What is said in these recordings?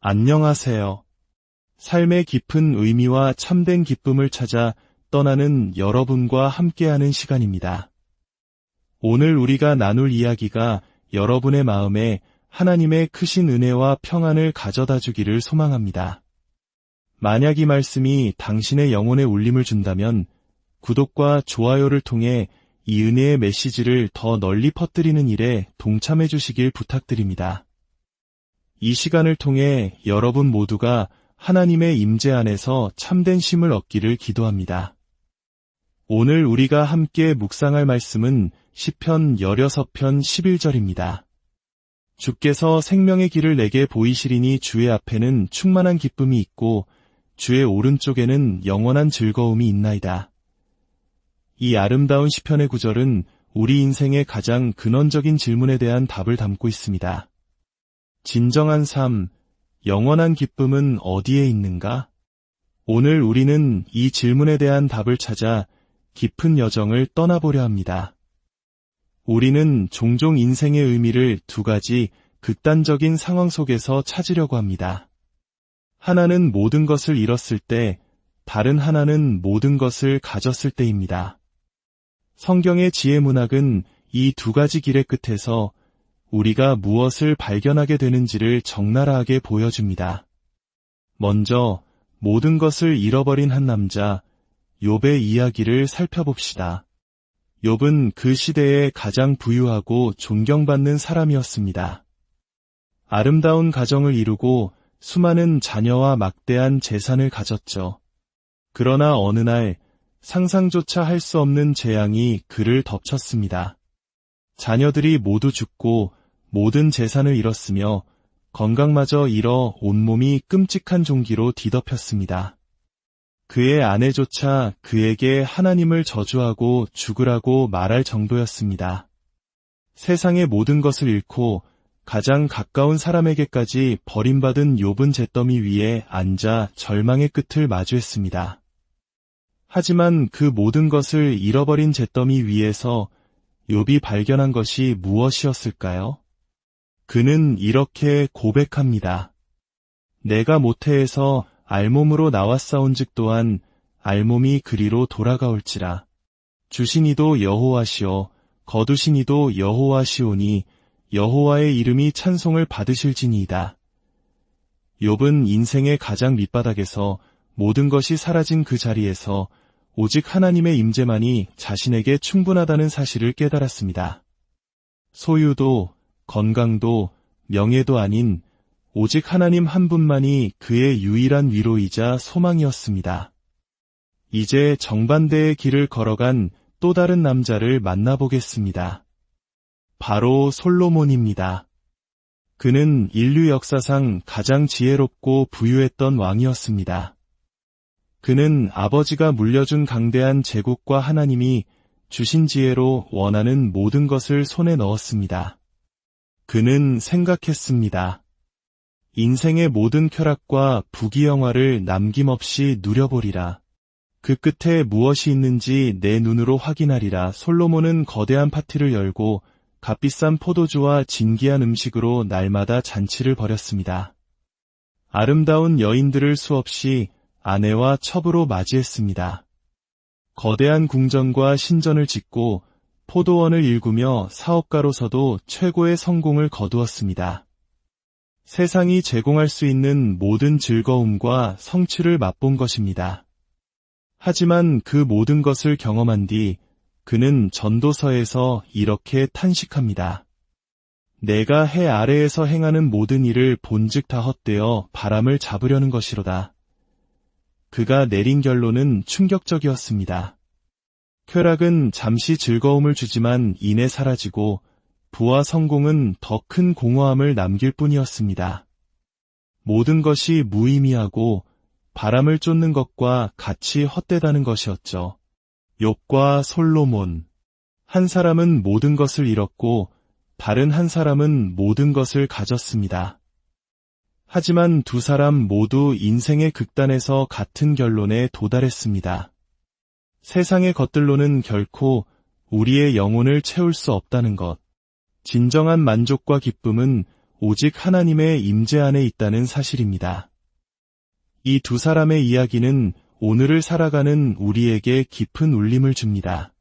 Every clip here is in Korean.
안녕하세요. 삶의 깊은 의미와 참된 기쁨을 찾아 떠나는 여러분과 함께하는 시간입니다. 오늘 우리가 나눌 이야기가 여러분의 마음에 하나님의 크신 은혜와 평안을 가져다 주기를 소망합니다. 만약 이 말씀이 당신의 영혼에 울림을 준다면 구독과 좋아요를 통해 이 은혜의 메시지를 더 널리 퍼뜨리는 일에 동참해 주시길 부탁드립니다. 이 시간을 통해 여러분 모두가 하나님의 임재 안에서 참된 쉼을 얻기를 기도합니다. 오늘 우리가 함께 묵상할 말씀은 시편 16편 11절입니다. 주께서 생명의 길을 내게 보이시리니 주의 앞에는 충만한 기쁨이 있고 주의 오른쪽에는 영원한 즐거움이 있나이다. 이 아름다운 시편의 구절은 우리 인생의 가장 근원적인 질문에 대한 답을 담고 있습니다. 진정한 삶, 영원한 기쁨은 어디에 있는가? 오늘 우리는 이 질문에 대한 답을 찾아 깊은 여정을 떠나보려 합니다. 우리는 종종 인생의 의미를 두 가지 극단적인 상황 속에서 찾으려고 합니다. 하나는 모든 것을 잃었을 때, 다른 하나는 모든 것을 가졌을 때입니다. 성경의 지혜 문학은 이 두 가지 길의 끝에서 우리가 무엇을 발견하게 되는지를 적나라하게 보여줍니다. 먼저 모든 것을 잃어버린 한 남자, 욥의 이야기를 살펴봅시다. 욥은 그 시대의 가장 부유하고 존경받는 사람이었습니다. 아름다운 가정을 이루고 수많은 자녀와 막대한 재산을 가졌죠. 그러나 어느 날 상상조차 할 수 없는 재앙이 그를 덮쳤습니다. 자녀들이 모두 죽고 모든 재산을 잃었으며 건강마저 잃어 온몸이 끔찍한 종기로 뒤덮였습니다. 그의 아내조차 그에게 하나님을 저주하고 죽으라고 말할 정도였습니다. 세상의 모든 것을 잃고 가장 가까운 사람에게까지 버림받은 욥은 잿더미 위에 앉아 절망의 끝을 마주했습니다. 하지만 그 모든 것을 잃어버린 잿더미 위에서 욥이 발견한 것이 무엇이었을까요? 그는 이렇게 고백합니다. 내가 모태에서 알몸으로 나왔사온즉 또한 알몸이 그리로 돌아가올지라. 주시니도 여호와시오 거두시니도 여호와시오니 여호와의 이름이 찬송을 받으실지니이다. 욥은 인생의 가장 밑바닥에서 모든 것이 사라진 그 자리에서 오직 하나님의 임재만이 자신에게 충분하다는 사실을 깨달았습니다. 소유도 건강도 명예도 아닌 오직 하나님 한 분만이 그의 유일한 위로이자 소망이었습니다. 이제 정반대의 길을 걸어간 또 다른 남자를 만나보겠습니다. 바로 솔로몬입니다. 그는 인류 역사상 가장 지혜롭고 부유했던 왕이었습니다. 그는 아버지가 물려준 강대한 제국과 하나님이 주신 지혜로 원하는 모든 것을 손에 넣었습니다. 그는 생각했습니다. 인생의 모든 쾌락과 부귀영화를 남김없이 누려보리라. 그 끝에 무엇이 있는지 내 눈으로 확인하리라. 솔로몬은 거대한 파티를 열고 값비싼 포도주와 진귀한 음식으로 날마다 잔치를 벌였습니다. 아름다운 여인들을 수없이 아내와 첩으로 맞이했습니다. 거대한 궁전과 신전을 짓고 포도원을 일구며 사업가로서도 최고의 성공을 거두었습니다. 세상이 제공할 수 있는 모든 즐거움과 성취를 맛본 것입니다. 하지만 그 모든 것을 경험한 뒤 그는 전도서에서 이렇게 탄식합니다. 내가 해 아래에서 행하는 모든 일을 본즉 다 헛되어 바람을 잡으려는 것이로다. 그가 내린 결론은 충격적이었습니다. 쾌락은 잠시 즐거움을 주지만 이내 사라지고 부와 성공은 더 큰 공허함을 남길 뿐이었습니다. 모든 것이 무의미하고 바람을 쫓는 것과 같이 헛되다는 것이었죠. 욥과 솔로몬. 한 사람은 모든 것을 잃었고 다른 한 사람은 모든 것을 가졌습니다. 하지만 두 사람 모두 인생의 극단에서 같은 결론에 도달했습니다. 세상의 것들로는 결코 우리의 영혼을 채울 수 없다는 것. 진정한 만족과 기쁨은 오직 하나님의 임재 안에 있다는 사실입니다. 이 두 사람의 이야기는 오늘을 살아가는 우리에게 깊은 울림을 줍니다.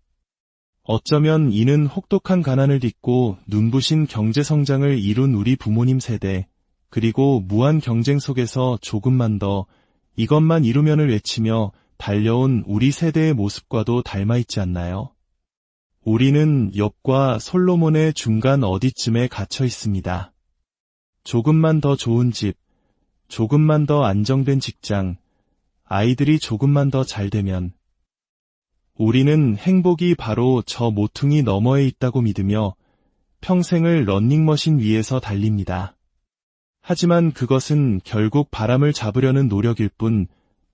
어쩌면 이는 혹독한 가난을 딛고 눈부신 경제 성장을 이룬 우리 부모님 세대, 그리고 무한 경쟁 속에서 조금만 더 이것만 이루면을 외치며 달려온 우리 세대의 모습과도 닮아 있지 않나요? 우리는 욥과 솔로몬의 중간 어디쯤에 갇혀 있습니다. 조금만 더 좋은 집, 조금만 더 안정된 직장, 아이들이 조금만 더 잘 되면 우리는 행복이 바로 저 모퉁이 너머에 있다고 믿으며 평생을 러닝머신 위에서 달립니다. 하지만 그것은 결국 바람을 잡으려는 노력일 뿐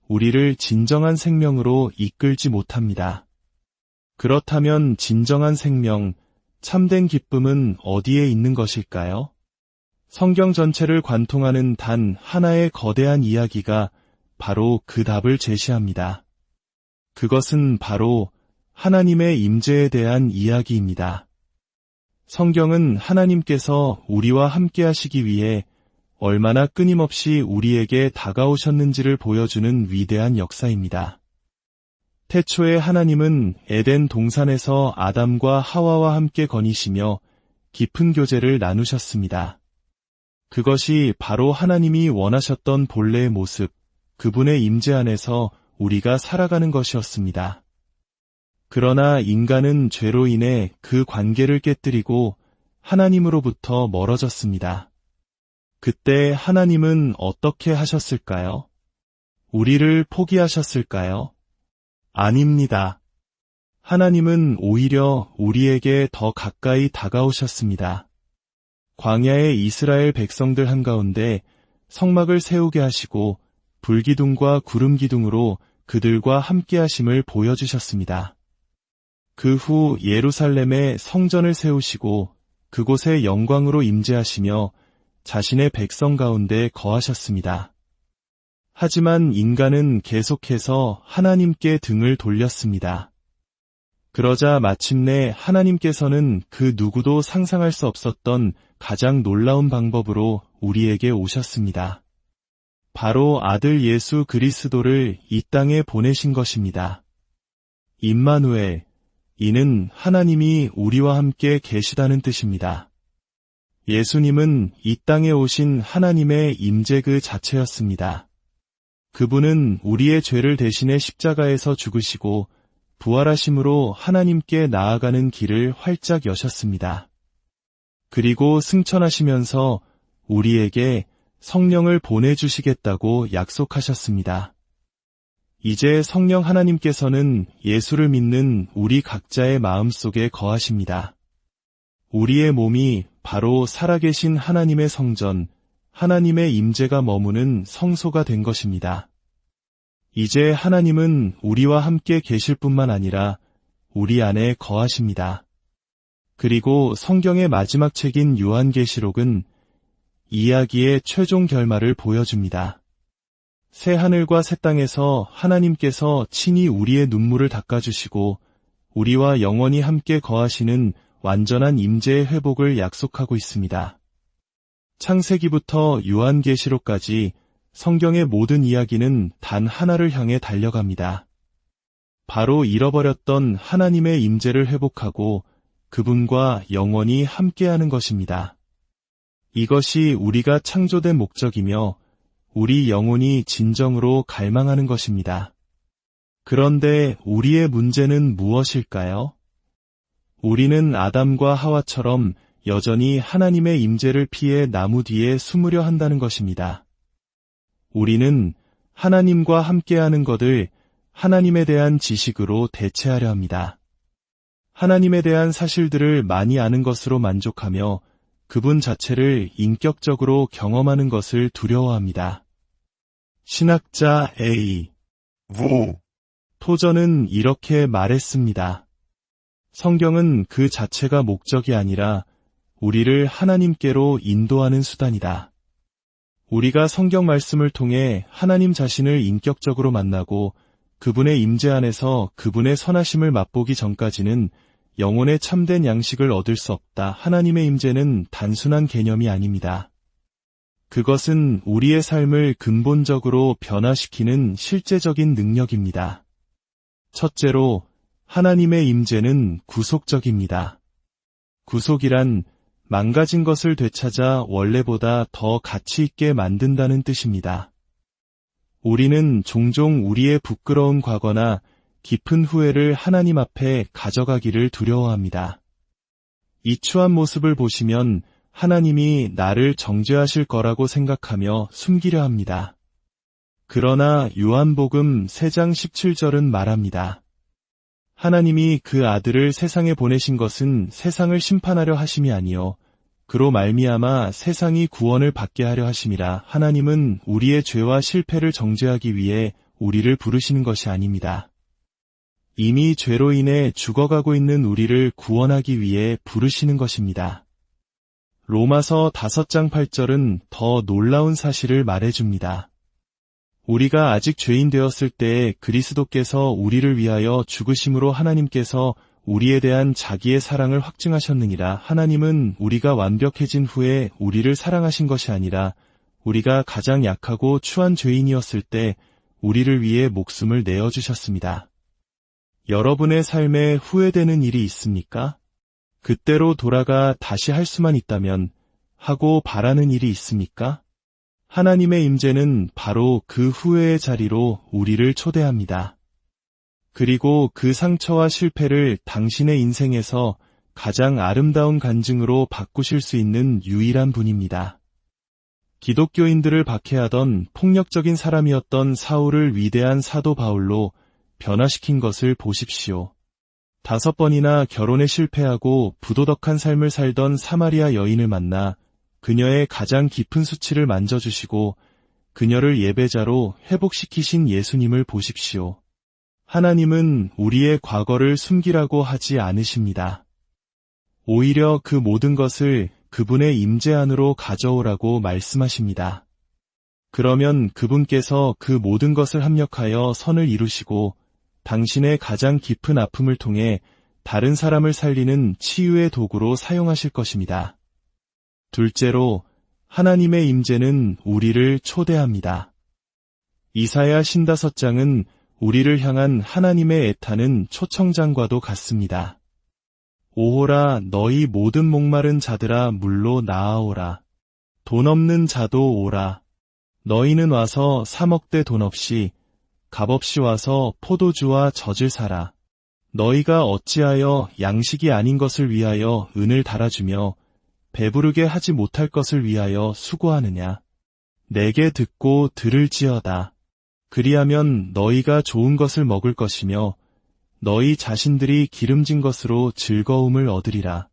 우리를 진정한 생명으로 이끌지 못합니다. 그렇다면 진정한 생명, 참된 기쁨은 어디에 있는 것일까요? 성경 전체를 관통하는 단 하나의 거대한 이야기가 바로 그 답을 제시합니다. 그것은 바로 하나님의 임재에 대한 이야기입니다. 성경은 하나님께서 우리와 함께 하시기 위해 얼마나 끊임없이 우리에게 다가오셨는지를 보여주는 위대한 역사입니다. 태초에 하나님은 에덴 동산에서 아담과 하와와 함께 거니시며 깊은 교제를 나누셨습니다. 그것이 바로 하나님이 원하셨던 본래의 모습, 그분의 임재 안에서 우리가 살아가는 것이었습니다. 그러나 인간은 죄로 인해 그 관계를 깨뜨리고 하나님으로부터 멀어졌습니다. 그때 하나님은 어떻게 하셨을까요? 우리를 포기하셨을까요? 아닙니다. 하나님은 오히려 우리에게 더 가까이 다가오셨습니다. 광야의 이스라엘 백성들 한가운데 성막을 세우게 하시고 불기둥과 구름기둥으로 그들과 함께 하심을 보여주셨습니다. 그 후 예루살렘에 성전을 세우시고 그곳에 영광으로 임재하시며 자신의 백성 가운데 거하셨습니다. 하지만 인간은 계속해서 하나님께 등을 돌렸습니다. 그러자 마침내 하나님께서는 그 누구도 상상할 수 없었던 가장 놀라운 방법으로 우리에게 오셨습니다. 바로 아들 예수 그리스도를 이 땅에 보내신 것입니다. 임마누엘, 이는 하나님이 우리와 함께 계시다는 뜻입니다. 예수님은 이 땅에 오신 하나님의 임재 그 자체였습니다. 그분은 우리의 죄를 대신해 십자가에서 죽으시고 부활하심으로 하나님께 나아가는 길을 활짝 여셨습니다. 그리고 승천하시면서 우리에게 성령을 보내주시겠다고 약속하셨습니다. 이제 성령 하나님께서는 예수를 믿는 우리 각자의 마음속에 거하십니다. 우리의 몸이 바로 살아계신 하나님의 성전, 하나님의 임재가 머무는 성소가 된 것입니다. 이제 하나님은 우리와 함께 계실 뿐만 아니라 우리 안에 거하십니다. 그리고 성경의 마지막 책인 요한계시록은 이야기의 최종 결말을 보여줍니다. 새 하늘과 새 땅에서 하나님께서 친히 우리의 눈물을 닦아주시고 우리와 영원히 함께 거하시는 완전한 임재의 회복을 약속하고 있습니다. 창세기부터 요한계시록까지 성경의 모든 이야기는 단 하나를 향해 달려갑니다. 바로 잃어버렸던 하나님의 임재를 회복하고 그분과 영원히 함께하는 것입니다. 이것이 우리가 창조된 목적이며 우리 영혼이 진정으로 갈망하는 것입니다. 그런데 우리의 문제는 무엇일까요? 우리는 아담과 하와처럼 여전히 하나님의 임재를 피해 나무 뒤에 숨으려 한다는 것입니다. 우리는 하나님과 함께하는 것을 하나님에 대한 지식으로 대체하려 합니다. 하나님에 대한 사실들을 많이 아는 것으로 만족하며 그분 자체를 인격적으로 경험하는 것을 두려워합니다. 신학자 A. 토저는 이렇게 말했습니다. 성경은 그 자체가 목적이 아니라 우리를 하나님께로 인도하는 수단이다. 우리가 성경 말씀을 통해 하나님 자신을 인격적으로 만나고 그분의 임재 안에서 그분의 선하심을 맛보기 전까지는 영혼의 참된 양식을 얻을 수 없다. 하나님의 임재는 단순한 개념이 아닙니다. 그것은 우리의 삶을 근본적으로 변화시키는 실제적인 능력입니다. 첫째로, 하나님의 임재는 구속적입니다. 구속이란 망가진 것을 되찾아 원래보다 더 가치 있게 만든다는 뜻입니다. 우리는 종종 우리의 부끄러운 과거나 깊은 후회를 하나님 앞에 가져가기를 두려워합니다. 이 추한 모습을 보시면 하나님이 나를 정죄하실 거라고 생각하며 숨기려 합니다. 그러나 요한복음 3장 17절은 말합니다. 하나님이 그 아들을 세상에 보내신 것은 세상을 심판하려 하심이 아니요 그로 말미암아 세상이 구원을 받게 하려 하심이라. 하나님은 우리의 죄와 실패를 정죄하기 위해 우리를 부르시는 것이 아닙니다. 이미 죄로 인해 죽어가고 있는 우리를 구원하기 위해 부르시는 것입니다. 로마서 5장 8절은 더 놀라운 사실을 말해줍니다. 우리가 아직 죄인 되었을 때 그리스도께서 우리를 위하여 죽으심으로 하나님께서 우리에 대한 자기의 사랑을 확증하셨느니라. 하나님은 우리가 완벽해진 후에 우리를 사랑하신 것이 아니라 우리가 가장 약하고 추한 죄인이었을 때 우리를 위해 목숨을 내어주셨습니다. 여러분의 삶에 후회되는 일이 있습니까? 그때로 돌아가 다시 할 수만 있다면 하고 바라는 일이 있습니까? 하나님의 임재는 바로 그 후회의 자리로 우리를 초대합니다. 그리고 그 상처와 실패를 당신의 인생에서 가장 아름다운 간증으로 바꾸실 수 있는 유일한 분입니다. 기독교인들을 박해하던 폭력적인 사람이었던 사울을 위대한 사도 바울로 변화시킨 것을 보십시오. 5번이나 결혼에 실패하고 부도덕한 삶을 살던 사마리아 여인을 만나 그녀의 가장 깊은 수치를 만져주시고 그녀를 예배자로 회복시키신 예수님을 보십시오. 하나님은 우리의 과거를 숨기라고 하지 않으십니다. 오히려 그 모든 것을 그분의 임재 안으로 가져오라고 말씀하십니다. 그러면 그분께서 그 모든 것을 합력하여 선을 이루시고 당신의 가장 깊은 아픔을 통해 다른 사람을 살리는 치유의 도구로 사용하실 것입니다. 둘째로, 하나님의 임재는 우리를 초대합니다. 이사야 55장은 우리를 향한 하나님의 애타는 초청장과도 같습니다. 오호라 너희 모든 목마른 자들아 물로 나아오라. 돈 없는 자도 오라. 너희는 와서 사 먹되 돈 없이 값없이 와서 포도주와 젖을 사라. 너희가 어찌하여 양식이 아닌 것을 위하여 은을 달아주며 배부르게 하지 못할 것을 위하여 수고하느냐. 내게 듣고 들을지어다. 그리하면 너희가 좋은 것을 먹을 것이며 너희 자신들이 기름진 것으로 즐거움을 얻으리라.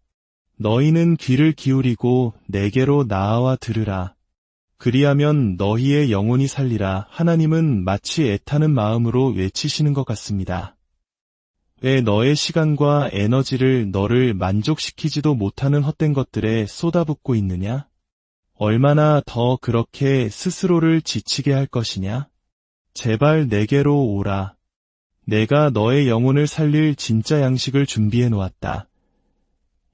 너희는 귀를 기울이고 내게로 나아와 들으라. 그리하면 너희의 영혼이 살리라. 하나님은 마치 애타는 마음으로 외치시는 것 같습니다. 왜 너의 시간과 에너지를 너를 만족시키지도 못하는 헛된 것들에 쏟아붓고 있느냐? 얼마나 더 그렇게 스스로를 지치게 할 것이냐? 제발 내게로 오라. 내가 너의 영혼을 살릴 진짜 양식을 준비해 놓았다.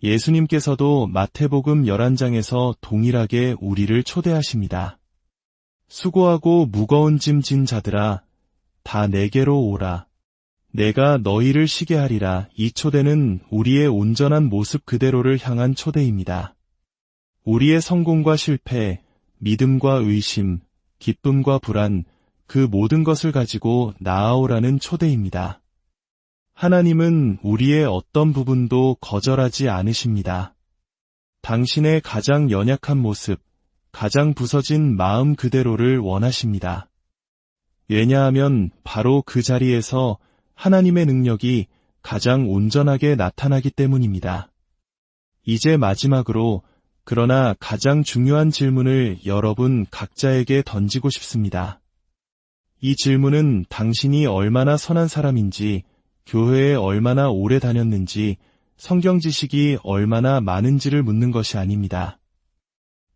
예수님께서도 마태복음 11장에서 동일하게 우리를 초대하십니다. 수고하고 무거운 짐 진 자들아, 다 내게로 오라. 내가 너희를 쉬게 하리라. 이 초대는 우리의 온전한 모습 그대로를 향한 초대입니다. 우리의 성공과 실패, 믿음과 의심, 기쁨과 불안, 그 모든 것을 가지고 나아오라는 초대입니다. 하나님은 우리의 어떤 부분도 거절하지 않으십니다. 당신의 가장 연약한 모습, 가장 부서진 마음 그대로를 원하십니다. 왜냐하면 바로 그 자리에서 하나님의 능력이 가장 온전하게 나타나기 때문입니다. 이제 마지막으로 그러나 가장 중요한 질문을 여러분 각자에게 던지고 싶습니다. 이 질문은 당신이 얼마나 선한 사람인지, 교회에 얼마나 오래 다녔는지, 성경 지식이 얼마나 많은지를 묻는 것이 아닙니다.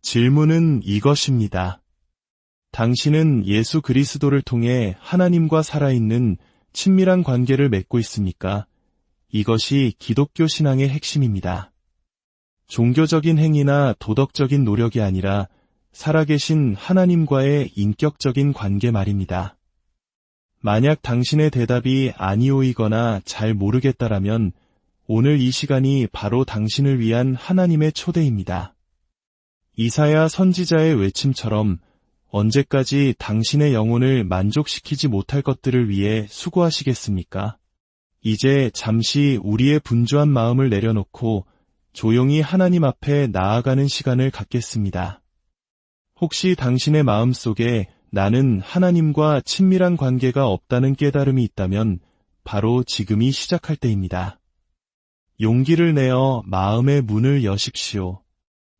질문은 이것입니다. 당신은 예수 그리스도를 통해 하나님과 살아있는 친밀한 관계를 맺고 있습니까? 이것이 기독교 신앙의 핵심입니다. 종교적인 행위나 도덕적인 노력이 아니라 살아계신 하나님과의 인격적인 관계 말입니다. 만약 당신의 대답이 아니오이거나 잘 모르겠다라면 오늘 이 시간이 바로 당신을 위한 하나님의 초대입니다. 이사야 선지자의 외침처럼 언제까지 당신의 영혼을 만족시키지 못할 것들을 위해 수고하시겠습니까? 이제 잠시 우리의 분주한 마음을 내려놓고 조용히 하나님 앞에 나아가는 시간을 갖겠습니다. 혹시 당신의 마음 속에 나는 하나님과 친밀한 관계가 없다는 깨달음이 있다면 바로 지금이 시작할 때입니다. 용기를 내어 마음의 문을 여십시오.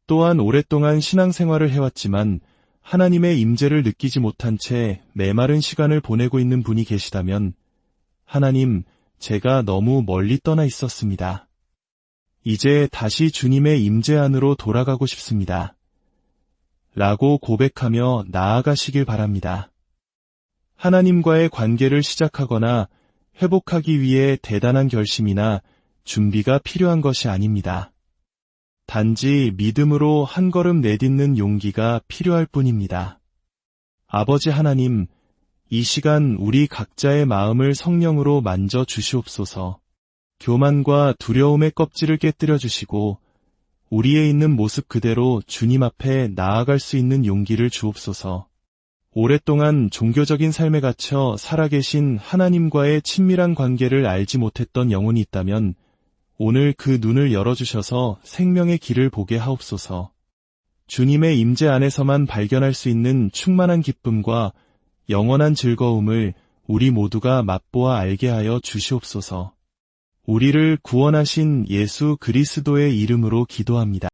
또한 오랫동안 신앙생활을 해왔지만 하나님의 임재를 느끼지 못한 채 메마른 시간을 보내고 있는 분이 계시다면 하나님, 제가 너무 멀리 떠나 있었습니다. 이제 다시 주님의 임재 안으로 돌아가고 싶습니다. 라고 고백하며 나아가시길 바랍니다. 하나님과의 관계를 시작하거나 회복하기 위해 대단한 결심이나 준비가 필요한 것이 아닙니다. 단지 믿음으로 한 걸음 내딛는 용기가 필요할 뿐입니다. 아버지 하나님, 이 시간 우리 각자의 마음을 성령으로 만져 주시옵소서. 교만과 두려움의 껍질을 깨뜨려 주시고 우리에 있는 모습 그대로 주님 앞에 나아갈 수 있는 용기를 주옵소서. 오랫동안 종교적인 삶에 갇혀 살아계신 하나님과의 친밀한 관계를 알지 못했던 영혼이 있다면 오늘 그 눈을 열어주셔서 생명의 길을 보게 하옵소서. 주님의 임재 안에서만 발견할 수 있는 충만한 기쁨과 영원한 즐거움을 우리 모두가 맛보아 알게 하여 주시옵소서. 우리를 구원하신 예수 그리스도의 이름으로 기도합니다.